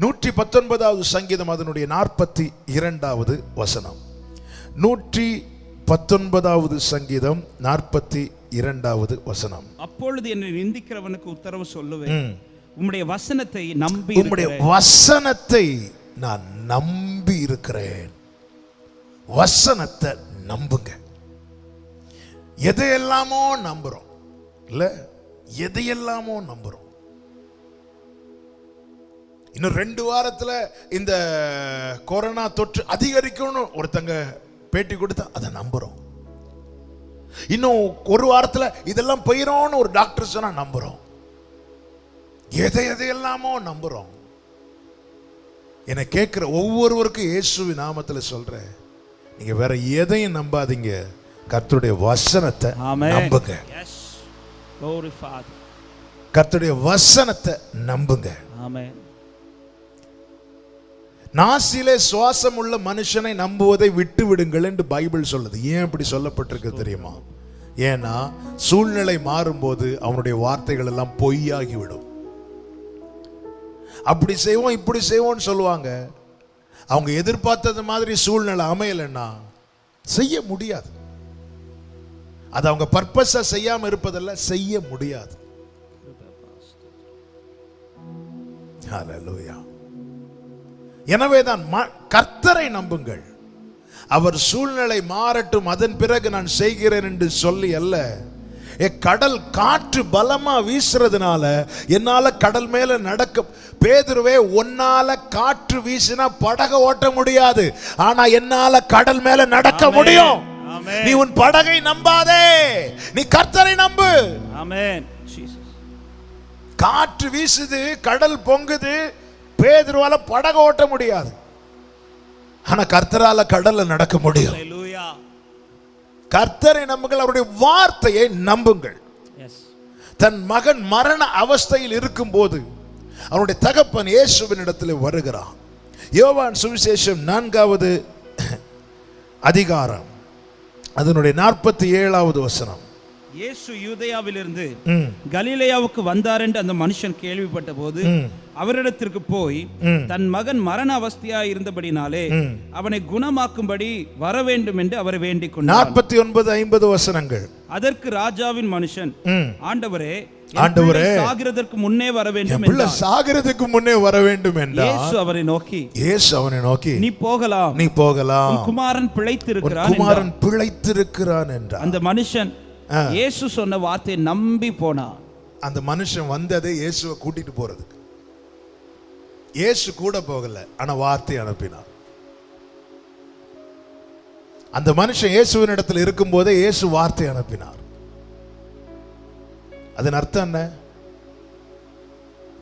119வது சங்கீதம் அதனுடைய 42வது வசனம். 119வது சங்கீதம் 42வது வசனம். அப்பொழுது என்னை நிந்திக்கிறவனுக்கு உத்தரவு சொல்லுவேன், உம்முடைய வசனத்தை நம்பி, உம்முடைய வசனத்தை நான் நம்பி இருக்கிறேன். வசனத்தை நம்புங்க. எதையெல்லாமோ நம்புறோம் இல்ல, எதையெல்லாமோ நம்புறோம். இன்னும் 2 வாரத்துல இந்த கொரோனா தொற்று அதிகரிக்கும்னு ஒருத்தங்க பேட்டி கொடுத்தா அதை நம்புறோம். இன்னும் 1 வாரத்துல இதெல்லாம் போயிடும்னு ஒரு டாக்டர் சொன்னா நம்புறோம். எதையெல்லாமோ நம்புறோம். என்னை கேட்கிற ஒவ்வொருவருக்கும் இயேசுவின் நாமத்தில் சொல்றேன், நீங்க வேற எதையும் நம்பாதீங்க, கர்த்தருடைய வசனத்தை நம்புங்க. கர்த்தருடைய வசனத்தை நம்புங்க. நாசிலே சுவாசம் உள்ள மனுஷனை நம்புவதை விட்டு விடுங்கள் என்று பைபிள் சொல்லுது. ஏன் அப்படி சொல்லப்பட்டிருக்கு தெரியுமா? ஏன்னா சூழ்நிலை மாறும்போது அவனுடைய வார்த்தைகள் எல்லாம் பொய்யாகிவிடும். அப்படி செய்வோம் இப்படி செய்வோம்னு சொல்லுவாங்க. அவங்க எதிர்பார்த்தது மாதிரி சூழ்நிலை அமையலைன்னா செய்ய முடியாது. அது அவங்க பர்பஸா செய்யாம இருப்பதல்ல, செய்ய முடியாது. ஹல்லேலூயா. எனவேதான் கர்த்தரை நம்புங்கள். அவர் சூழ்நிலை மாறட்டும், அதன் பிறகு நான் செய்கிறேன் என்று சொல்லி அல்ல. கடல் காற்று பலமா வீசுறதுனால என்னால கடல் மேல நடக்க, பேதுருவே உன்னால காற்று வீசினா படகை ஓட்ட முடியாது, ஆனா என்னால கடல் மேல நடக்க முடியும். நீ உன் படகை நம்பாதே, நீ கர்த்தரை நம்பு. ஆமென். காற்று வீசுது, கடல் பொங்குது, பேதுருவால படகை ஓட்ட முடியாது, ஆனா கர்த்தரால கடல்ல நடக்க முடியும். கர்த்தரை நம்புங்கள், அவருடைய வார்த்தையை நம்புங்கள். தன் மகன் மரண அவஸ்தையில் இருக்கும் போது அவனுடைய தகப்பன் இயேசுவின் இடத்தில் வருகிறான். யோவான் சுவிசேஷம் 4வது அதிகாரம் அதனுடைய 47வது வசனம். இயேசு யூதேயாவிலிருந்து கலிலேயாவுக்கு வந்தார் என்று அந்த மனுஷன் கேள்விப்பட்ட போது அவரிடத்திற்கு போய் தன் மகன் மரண அவஸ்தையாய் இருந்தபடினாலே அவனை குணமாக்கும்படி வர வேண்டும் என்று அவரை வேண்டிக் கொண்டார். 49-50 வசனங்கள். அதற்கு ராஜாவின் மனுஷன், ஆண்டவரே, ஆண்டவரே, சாகிறதற்கு முன்னே வர வேண்டும், சாகிறதுக்கு முன்னே வர வேண்டும் என்றார். இயேசு அவரை நோக்கி, நீ போகலாம், நீ போகலாம், உன் குமாரன் பிழைத்திருக்கிறான், குமாரன் பிழைத்திருக்கிறான் என்றார். அந்த மனுஷன் இயேசு சொன்ன வார்த்தையை நம்பி போனான். அந்த மனுஷன் வந்ததே இயேசுவை கூட்டிட்டு போறதுக்கு. இயேசு கூட போகல, ஆனா வார்த்தை அனுப்பினார். அந்த மனுஷன் இயேசுவின் இடத்துல இருக்கும் போதே இயேசு வார்த்தை அனுப்பினார். அதன் அர்த்தம் என்ன?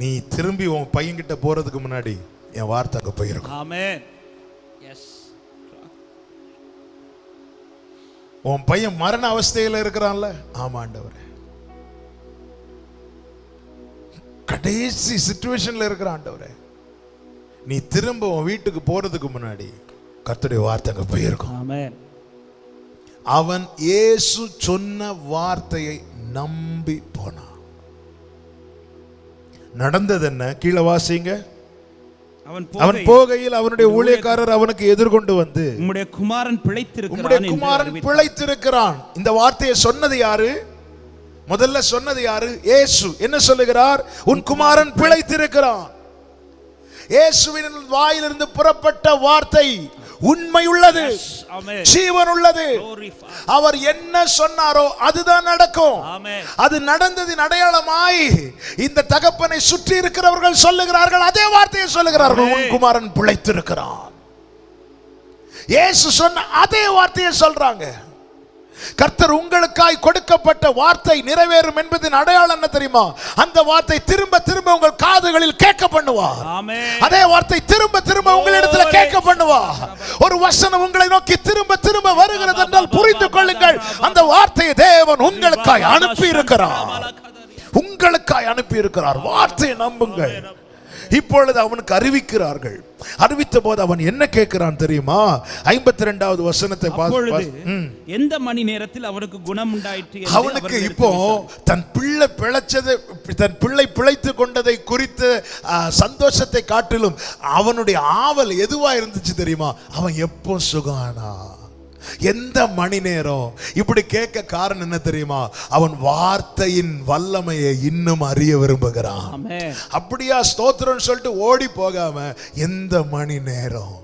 நீ திரும்பி உன் பையன்கிட்ட போறதுக்கு முன்னாடி என் வார்த்தை அங்க போயிருக்கும். ஆமென். எஸ். உன் பையன் மரண அவஸ்தையில இருக்கிறான்ல, ஆமா ஆண்டவரே, கடைசி சிச்சுவேஷன்ல இருக்கிறான் ஆண்டவரே, நீ திரும்ப உன் வீட்டுக்கு போறதுக்கு முன்னாடி கர்த்தருடைய வார்த்தை அங்க போயிருக்கும். ஆமென். அவன் இயேசு சொன்ன வார்த்தையை நம்பி போனான். நடந்தது என்ன? கீழே வாசிங்க. அவன் போகையில் அவனுடைய ஊழியக்காரர் அவனுக்கு எதிர்கொண்டு வந்து, உம்முடைய குமாரன் பிழைத்திருக்கிறான். இந்த வார்த்தையை சொன்னது யாரு? முதல்ல சொன்னது யாரு? இயேசு. என்ன சொல்லுகிறார்? உன் குமாரன் பிழைத்திருக்கிறான். இயேசுவின் வாயிலிருந்து புறப்பட்ட வார்த்தை உண்மை உள்ளது, ஜீவன் உள்ளது. அவர் என்ன சொன்னாரோ அதுதான் நடக்கும். அது நடந்ததின் அடையாளமாய் இந்த தகப்பனை சுற்றி இருக்கிறவர்கள் சொல்லுகிறார்கள், அதே வார்த்தையை சொல்லுகிறார்கள், உன் குமாரன் பிழைத்திருக்கிறான். இயேசு சொன்ன அதே வார்த்தையை சொல்றாங்க. கர்த்தர் உங்களுக்காய் கொடுக்கப்பட்ட வார்த்தை நிறைவேறும் என்பதின் அடையாளம் என்ன தெரியுமா? அந்த வார்த்தை திரும்ப திரும்ப உங்கள் காதுகளில் கேட்க பண்ணுவார். அதே வார்த்தை திரும்ப திரும்ப உங்களிடத்தில் கேட்க பண்ணுவார். ஒரு வசனம் உங்களை நோக்கி திரும்ப திரும்ப வருகிறது என்றால் புரிந்து கொள்ளுங்கள், அந்த வார்த்தையை தேவன் உங்களுக்காய் அனுப்பி இருக்கிறார். உங்களுக்காய் அனுப்பி இருக்கிறார். வார்த்தையை நம்புங்கள். இப்பொழுது அவனுக்கு அறிவிக்கிறார்கள். அறிவித்த போது அவன் என்ன கேட்கிறான் தெரியுமா? 52வது வசனத்தை பார்த்து, எந்த மணி நேரத்தில் அவனுக்கு குணம் உண்டாயிற்று. அவனுக்கு இப்போ தன் பிள்ளை பிழைச்சது தன் பிள்ளை பிழைத்து கொண்டதை குறித்த சந்தோஷத்தை காட்டிலும் அவனுடைய ஆவல் எதுவா இருந்துச்சு தெரியுமா? அவன் எப்போ சுகானா, எந்த மணி நேரம். இப்படி கேட்க காரணம் என்ன தெரியுமா? அவன் வார்த்தையின் வல்லமையை இன்னும் அறிய விரும்புகிறான். அப்படியா ஸ்தோத்திரம் சொல்லிட்டு ஓடி போகாம எந்த மணி நேரம்,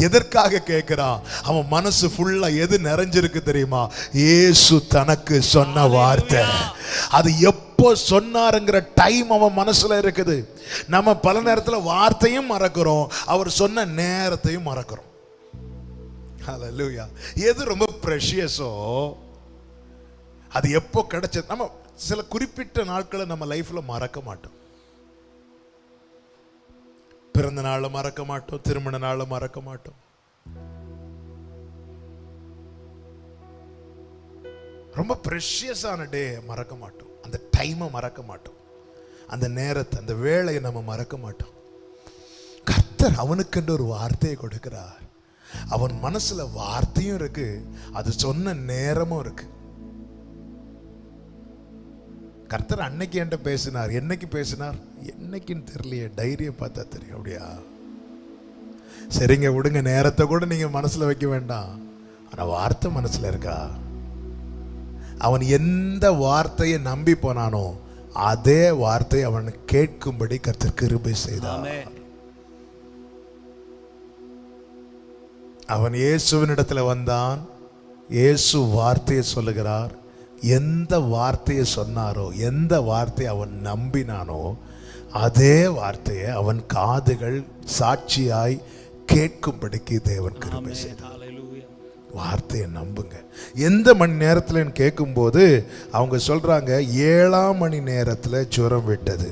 எதற்காக கேட்கிறான்? அவன் மனசு ஃபுல்லா எது நிறைஞ்சிருக்கு தெரியுமா? இயேசு தனக்கு சொன்ன வார்த்தை. அது எப்போ சொன்னாருங்கிற டைம் அவன் மனசுல இருக்குது. நம்ம பல நேரத்தில் வார்த்தையும் மறக்கிறோம், அவர் சொன்ன நேரத்தையும் மறக்கிறோம். ஹல்லேலூயா. எது ரொம்ப ப்ரெஷியஸோ அது எப்போ கிடைச்சது. நம்ம சில குறிப்பிட்ட நாட்களை நம்ம லைஃப்ல மறக்க மாட்டோம். பிறந்த நாளை மறக்க மாட்டோம், திருமண நாளை மறக்க மாட்டோம். ரொம்ப ப்ரெஷியஸான டே மறக்க மாட்டோம், அந்த டைமை மறக்க மாட்டோம், அந்த நேரத்தை, அந்த வேளையை நம்ம மறக்க மாட்டோம். கர்த்தர் அவனுக்கென்று ஒரு வார்த்தையை கொடுக்கிறார். அவன் மனசுல வார்த்தையும் இருக்கு, அது சொன்ன நேரமும் இருக்கு. கர்த்தர் அன்னைக்கு என்கிட்ட பேசினார். என்னைக்கு பேசினார் என்னைக்குன்னு தெரியலையே, டைரியை பார்த்தா தெரியும். அப்படியா? சரிங்க விடுங்க, நேரத்தை கூட நீங்க மனசுல வைக்க வேண்டாம், ஆனா வார்த்தை மனசுல இருக்கா? அவன் எந்த வார்த்தையை நம்பி போனானோ அதே வார்த்தை அவன் கேட்கும்படி கர்த்தர் கிருபை செய்தார். அவன் இயேசுவினிடத்தில் வந்தான். இயேசு வார்த்தையை சொல்லுகிறார். எந்த வார்த்தையை சொன்னாரோ, எந்த வார்த்தையை அவன் நம்பினானோ அதே வார்த்தையை அவன் காதுகள் சாட்சியாய் கேட்கும்படிக்கு தேவன் கிருபை செய்தார். வார்த்தையை நம்புங்க. எந்த மணி நேரத்தில் கேட்கும்போது அவங்க சொல்றாங்க 7ஆம் மணி நேரத்தில் ஜுரம் விட்டது.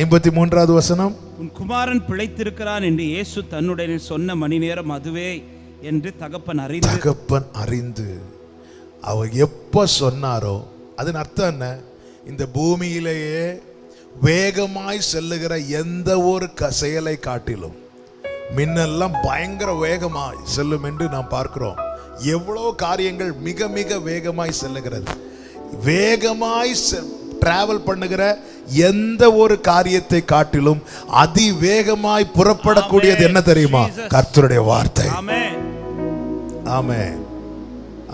53வது வசனம், உன் குமாரன் பிழைத்திருக்கிறான் என்று இயேசு தன்னுடைய சொன்ன மணி நேரம் அதுவே என்று தகப்பன் அறிந்து அவர் எப்ப சொன்னாரோ, அதன் அர்த்தம் என்ன? இந்த பூமியிலேயே வேகமாய் செல்லுகிற எந்த ஒரு செயலை காட்டிலும் மின்னெல்லாம் பயங்கர வேகமாய் செல்லும் என்று நாம் பார்க்கிறோம். எவ்வளவு காரியங்கள் மிக மிக வேகமாய் செல்லுகிறது. வேகமாய் டிராவல் பண்ணுகிற எந்த ஒரு காரியத்தை காட்டிலும் அதிவேகமாய் புறப்படக்கூடியது என்ன தெரியுமா? கர்த்தருடைய வார்த்தை. ஆமென்,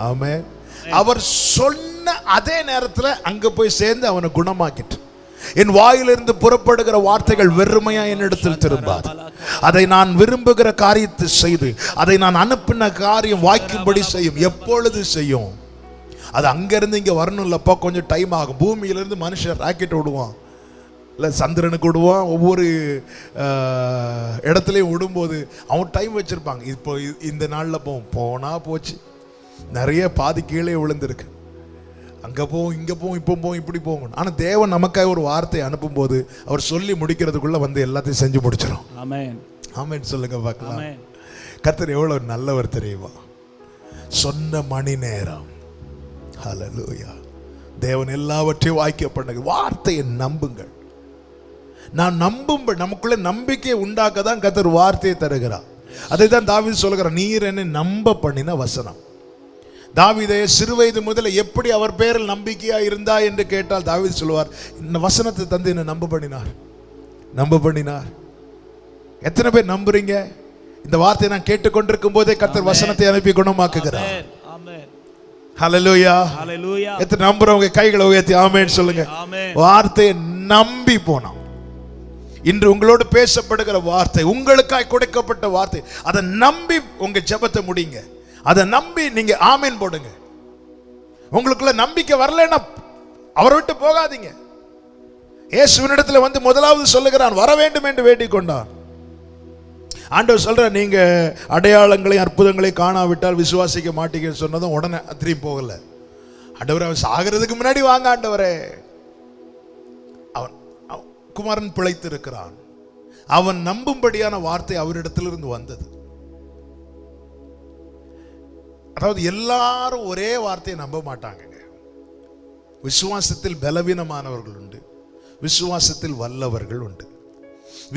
ஆமென். அவர் சொன்ன அதே நேரத்தில் அங்க போய் சேர்ந்து அவனை குணமாக்கிட்டு, என் வாயிலிருந்து புறப்படுகிற வார்த்தைகள் வெறுமையா என்னிடத்தில் திரும்பாது, அதை நான் விரும்புகிற காரியத்தை செய்து அதை நான் அனுப்பின காரியம் வாய்க்கும்படி செய்யும். எப்பொழுது செய்யும்? அது அங்கிருந்து இங்க வரணும் இல்லப்பா, கொஞ்சம் டைம் ஆகும். பூமியிலிருந்து மனுஷன் ராக்கெட் விடுவான், இல்லை சந்திரனுக்கு விடுவான், ஒவ்வொரு இடத்துலையும் விடும்போது அவன் டைம் வச்சிருப்பாங்க. இப்போ இந்த நாளில் போனா போச்சு, நிறைய பாதி கீழே விழுந்திருக்கு. அங்கே போவோம், இங்கே போவோம், இப்போ போவோம், இப்படி போவோம். ஆனால் தேவன் நமக்காக ஒரு வார்த்தை அனுப்பும்போது அவர் சொல்லி முடிக்கிறதுக்குள்ள வந்து எல்லாத்தையும் செஞ்சு முடிச்சிடும். ஆமென், ஆமென் சொல்லுங்க பார்க்கலாம். கர்த்தர் எவ்வளவு நல்லவர் தெரியுமா? சொன்ன மணி நேரம். ஹல்லேலூயா. தேவன் எல்லாவற்றையும் வாய்க்க பண்ணுங்க. வார்த்தையை நம்புங்கள். நான் நம்பும்படி, நமக்குள்ள நம்பிக்கை உண்டாக்க தான் கர்த்தர் வார்த்தையை தருகிறார். அதை தான் தாவீது சொல்கிறார், நீர் என்னை நம்ப பண்ணின வசனம். தாவீதை சிறுவயது முதல்ல எப்படி அவர் பேரில் நம்பிக்கையா இருந்தா என்று கேட்டால் தாவீது சொல்வார், இந்த வசனத்தை தந்து என்னை நம்ப பண்ணினார். எத்தனை பேர் நம்புறீங்க? இந்த வார்த்தையை நான் கேட்டுக்கொண்டிருக்கும் போதே கர்த்தர் வசனத்தை அனுப்பி குணமாக்குகிறார். ஹல்லேலூயா, ஹல்லேலூயா. எத்தனை நம்புறவங்க கைகளை உயர்த்தி ஆமென் சொல்லுங்க. வார்த்தையை நம்பி போனோம். இன்று உங்களோடு பேசப்படுகிற வார்த்தை, உங்களுக்காய் கொடுக்கப்பட்ட வார்த்தை, அதை நம்பி உங்க ஜெபத்தை முடிங்க. அதை நம்பி நீங்க ஆமென் போடுங்க. உங்களுக்குள்ள நம்பிக்கை வரலன்னா அவரை விட்டு போகாதீங்க. இயேசுவினிடத்தில் வந்து முதலாவது சொல்லுகிறான், வர வேண்டும் என்று வேண்டிக் கொண்டான். ஆண்டவர் சொல்ற, நீங்க அடையாளங்களையும் அற்புதங்களையும் காணாவிட்டால் விசுவாசிக்க மாட்டீங்கன்னு சொன்னதும் உடனே திரும்பி போகல. ஆண்டவர் அவன் சாகிறதுக்கு முன்னாடி வாங்க ஆண்டவரே. அவன் குமாரன் பிழைத்து இருக்கிறான். அவன் நம்பும்படியான வார்த்தை அவரிடத்திலிருந்து வந்தது. அதாவது எல்லாரும் ஒரே வார்த்தையை நம்ப மாட்டாங்க. விசுவாசத்தில் பலவீனமானவர்கள் உண்டு, விசுவாசத்தில் வல்லவர்கள் உண்டு.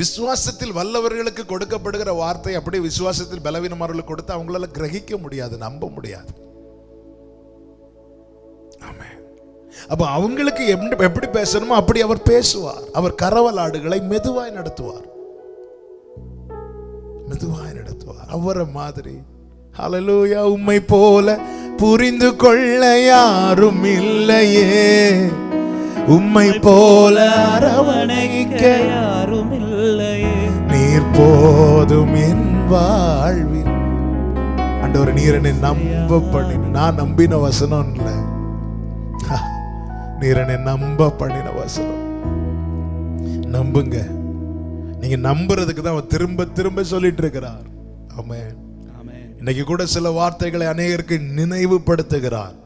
விசுவாசத்தில் வல்லவர்களுக்கு கொடுக்கப்படுகிற வார்த்தை அப்படியே விசுவாசத்தில் பலவீனமானவர்களுக்கு கொடுத்து அவங்களால கிரகிக்க முடியாது, நம்ப முடியாது. ஆமென். அப்ப அவங்களுக்கு எப்படி பேசணுமோ அப்படி அவர் பேசுவார். அவர் கரவலாடுகளை மெதுவாய் நடத்துவார், மெதுவாய் நடத்துவார் அவரை மாதிரி. ஹல்லேலூயா. உம்மை போல புரிந்து கொள்ள யாரும் இல்லையே, உம்மை போல அரவணைக்க யாரும் இல்லையே, நீர் போதும் என் வாழ்வில். ஆண்டவர் நீர் என்னை நம்ப பண்ணின, நான் நம்பின வசனம் இல்ல, நீர் என்னை நம்ப பண்ணின வசனம். நம்புங்க. நீங்க நம்புறதுக்கு தான் அவர் திரும்ப திரும்ப சொல்லிட்டு இருக்கிறார். ஆமென். இன்னைக்கு கூட சில வார்த்தைகளை அநேகருக்கு நினைவுபடுத்துகிறார்.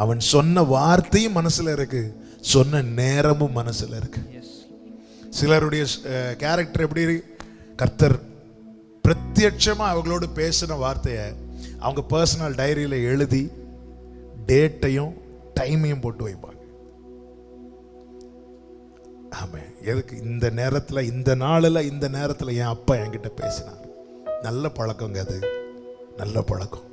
அவன் சொன்ன வார்த்தையும் மனசுல இருக்கு, சொன்ன நேரமும் மனசுல இருக்கு. சிலருடைய கேரக்டர் எப்படி, கர்த்தர் பிரத்யட்சமா அவங்களோடு பேசின வார்த்தையை அவங்க பர்சனல் டைரியில எழுதி டேட்டையும் டைமையும் போட்டு வைப்பாங்க. ஆமா, எதுக்கு இந்த நேரத்துல, இந்த நாளில், இந்த நேரத்துல என் அப்பா என்கிட்ட பேசினார். நல்ல பழக்கங்க அது, நல்ல பழக்கம்.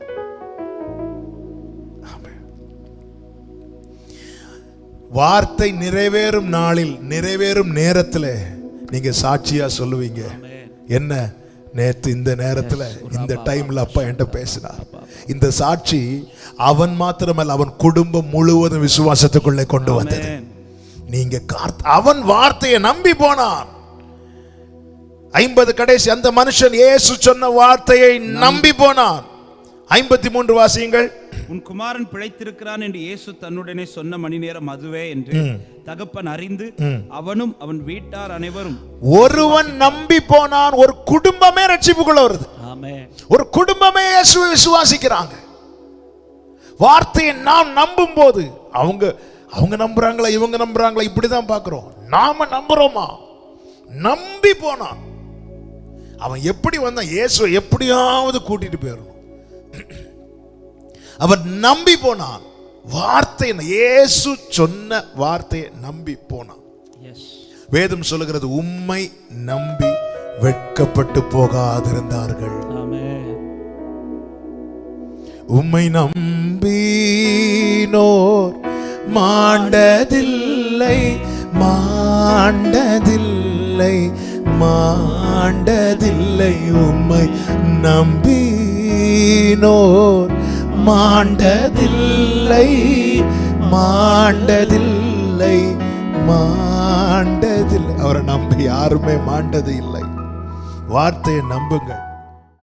வார்த்தை நிறைவேறும் நாளில், நிறைவேறும் நேரத்தில் நீங்க சாட்சியா சொல்லுவீங்க, என்ன நேற்று இந்த நேரத்தில் இந்த டைம்ல அப்பா என்கிட்ட பேசினார். இந்த சாட்சி அவன் மாத்திரமல்ல, அவன் குடும்பம் முழுவதும் விசுவாசத்துக்குள்ளே கொண்டு வந்தது. நீங்க அவன் வார்த்தையை நம்பி போனான். 50 கடைசி அந்த மனுஷன் இயேசு சொன்ன வார்த்தையை நம்பி போனான். 53 வாசியுங்கள். உன் குமாரன் பிழைத்திருக்கிறான் என்று இயேசு தன்னுடனே சொன்ன மணி நேரம் அதுவே என்று தகப்பன் அறிந்து அவனும் அவன் வீட்டார் அனைவரும். ஒருவன் நம்பி போனான், ஒரு குடும்பமே ரட்சிப்புக்குள்ள வருது. ஒரு குடும்பமே இயேசுவை விசுவாசிக்கிறாங்க. வார்த்தையை நாம் நம்பும் போது அவங்க நம்புறாங்களா, இவங்க நம்புறாங்களா, இப்படிதான் பார்க்கிறோம். நாம நம்புறோமா? நம்பி போனான். அவன் எப்படி வந்தான்? இயேசுவை எப்படியாவது கூட்டிட்டு போயிடணும். அவன் நம்பி போனான். வார்த்தை, இயேசு சொன்ன வார்த்தையை நம்பி போனான். வேதம் சொல்லுகிறது, உம்மை நம்பி வெட்கப்பட்டு போகாதிருந்தார்கள். உம்மை நம்பினோர் மாண்டதில்லை, மாண்டதில்லை, மாண்டதில்லை. உம்மை நம்பினோர் மாண்டதில்லை, மாண்டதில்லை, மாண்டதில்லை. அவரை நம்பி யாருமே மாண்டது இல்லை. வார்த்தையை நம்புங்கள்.